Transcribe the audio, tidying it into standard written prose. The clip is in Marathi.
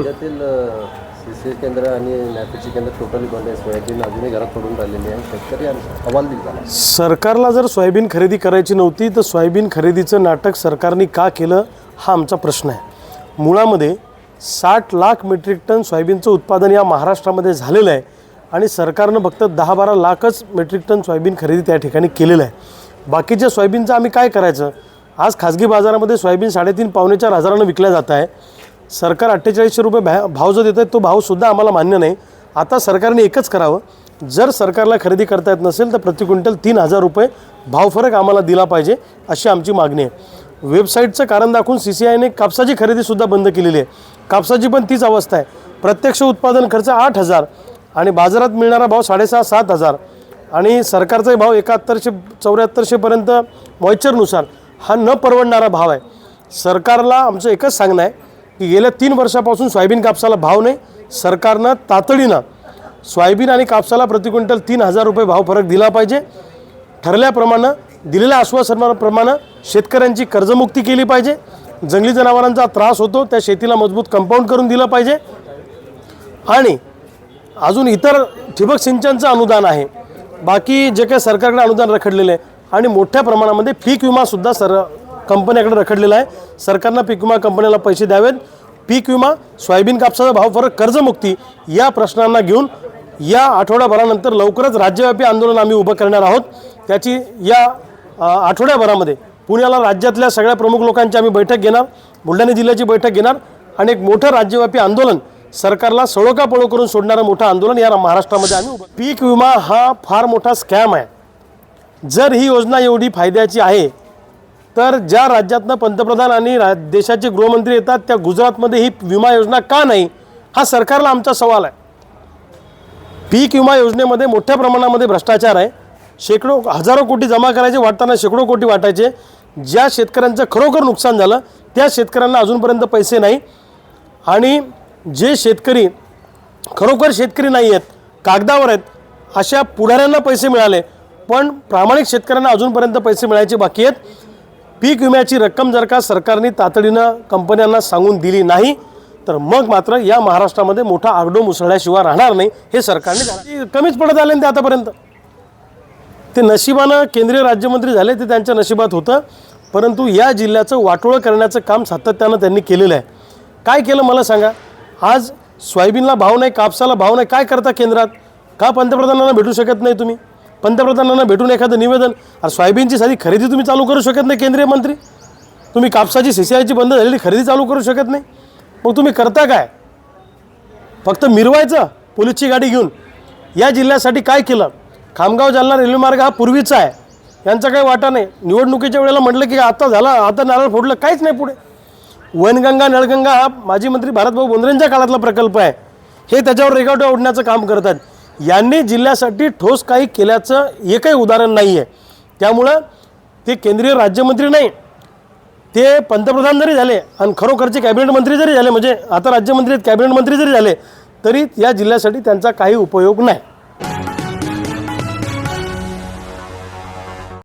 जिल्ह्यातील CCA केंद्र आणि नॅफेडची केंद्र टोटली बंद आहे. सोयाबीन अजूनही घरात पडून राहिलेली आहे. शेतकरी अहवाल दिला. सरकारला जर सोयाबीन खरेदी करायची नव्हती तर सोयाबीन खरेदीचं नाटक सरकारने का केलं हा आमचा प्रश्न आहे. मुळामध्ये 60 लाख मेट्रिक टन सोयाबीनचं उत्पादन या महाराष्ट्रामध्ये झालेलं आहे आणि सरकारनं फक्त 10-12 लाखच मेट्रिक टन सोयाबीन खरेदी त्या ठिकाणी केलेलं आहे. बाकीच्या सोयाबीनचं आम्ही काय करायचं? आज खाजगी बाजारामध्ये सोयाबीन 3.5-4 हजारानं विकल्या जात आहे. सरकार 4800 रुपये भाव जो देत आहे तो भावसुद्धा आम्हाला मान्य नाही. आता सरकारने एकच करावं, जर सरकारला खरेदी करता येत नसेल तर प्रति क्विंटल 3000 रुपये भाव फरक आम्हाला दिला पाहिजे अशी आमची मागणी आहे. वेबसाईटचं कारण दाखवून CCIने कापसाची खरेदीसुद्धा बंद केलेली आहे. कापसाची पण तीच अवस्था आहे. प्रत्यक्ष उत्पादन खर्च 8000 आणि बाजारात मिळणारा भाव 6,500-7 हजार आणि सरकारचा भाव 7100-7400पर्यंत मॉइश्चरनुसार हा न परवडणारा भाव आहे. सरकारला आमचं एकच सांगणं आहे की गेल्या 3 वर्षापासून सोयाबीन कापसाला भाव नाही. सरकारनं तातडीनं सोयाबीन आणि कापसाला प्रति क्विंटल 3000 रुपये भाव फरक दिला पाहिजे. ठरल्याप्रमाणे दिलेल्या आश्वासनाप्रमाणे शेतकऱ्यांची कर्जमुक्ती केली पाहिजे. जंगली जनावरांचा त्रास होतो त्या शेतीला मजबूत कंपाऊंड करून दिलं पाहिजे आणि अजून इतर ठिबक सिंचनचं अनुदान आहे. बाकी जे काही सरकारकडे अनुदान रखडलेलं आहे आणि मोठ्या प्रमाणामध्ये पीक विमासुद्धा कंपन्याकडे रखडलेला आहे. सरकारनं पीक विमा कंपन्याला पैसे द्यावेत. पीक विमा, सोयाबीन कापसाचा भाव फरक, कर्जमुक्ती या प्रश्नांना घेऊन या आठवड्याभरानंतर लवकरच राज्यव्यापी आंदोलन आम्ही उभं करणार आहोत. त्याची या आठवड्याभरामध्ये पुण्याला राज्यातल्या सगळ्या प्रमुख लोकांची आम्ही बैठक घेणार, बुलढाणा जिल्ह्याची बैठक घेणार आणि एक मोठं राज्यव्यापी आंदोलन, सरकारला सळोका पळो करून सोडणारं मोठं आंदोलन या महाराष्ट्रामध्ये आम्ही उभं. पीक विमा हा फार मोठा स्कॅम आहे. जर ही योजना एवढी फायद्याची आहे तर ज्या राज्यातनं पंतप्रधान आणि देशाचे गृहमंत्री येतात त्या गुजरातमध्ये ही विमा योजना का नाही हा सरकारला आमचा सवाल आहे. पीक विमा योजनेमध्ये मोठ्या प्रमाणामध्ये भ्रष्टाचार आहे. हजारो कोटी जमा करायचे, वाटताना शेकडो कोटी वाटायचे. ज्या शेतकऱ्यांचं खरोखर नुकसान झालं त्या शेतकऱ्यांना अजूनपर्यंत पैसे नाही आणि जे शेतकरी खरोखर शेतकरी नाही आहेत, कागदावर आहेत, अशा पुढाऱ्यांना पैसे मिळाले पण प्रामाणिक शेतकऱ्यांना अजूनपर्यंत पैसे मिळायचे बाकी आहेत. पीक विम्याची रक्कम जर का सरकारने तातडीनं कंपन्यांना सांगून दिली नाही तर मग मात्र या महाराष्ट्रामध्ये मोठा आगडो मुसळल्याशिवाय राहणार नाही. हे सरकारने कमीच पडत आले ते आतापर्यंत. ते नशिबानं केंद्रीय राज्यमंत्री झाले ते त्यांच्या नशिबात होतं, परंतु या जिल्ह्याचं वाटोळं करण्याचं काम सातत्यानं त्यांनी केलेलं आहे. काय केलं मला सांगा? आज सोयाबीनला भाव नाही, कापसाला भाव नाही, काय करता केंद्रात? का पंतप्रधानांना भेटू शकत नाही तुम्ही? पंतप्रधानांना भेटून एखादं निवेदन, सोयाबीनची साधी खरेदी तुम्ही चालू करू शकत नाही केंद्रीय मंत्री? तुम्ही कापसाची CCIची बंद झालेली खरेदी चालू करू शकत नाही? मग तुम्ही करता काय? फक्त मिरवायचं पोलीसची गाडी घेऊन. या जिल्ह्यासाठी काय केलं? खामगाव जालना रेल्वे मार्ग हा पूर्वीचा आहे, यांचा काही वाटा नाही. निवडणुकीच्या वेळेला म्हटलं की आता झाला, आता नारळ फोडलं, काहीच नाही पुढे. वनगंगा नळगंगा हा माजी मंत्री भारतभाऊ बोंद्रेंच्या काळातला प्रकल्प आहे. हे त्याच्यावर रेगावटे ओढण्याचं काम करतात. यांनी जिल्ह्यासाठी ठोस काही केल्याचं एकही उदाहरण नाही आहे. त्यामुळं ते केंद्रीय राज्यमंत्री नाही, ते पंतप्रधान जरी झाले आणि खरोखरचे कॅबिनेट मंत्री जरी झाले, म्हणजे आता राज्यमंत्री कॅबिनेट मंत्री जरी झाले तरी या जिल्ह्यासाठी त्यांचा काही उपयोग नाही.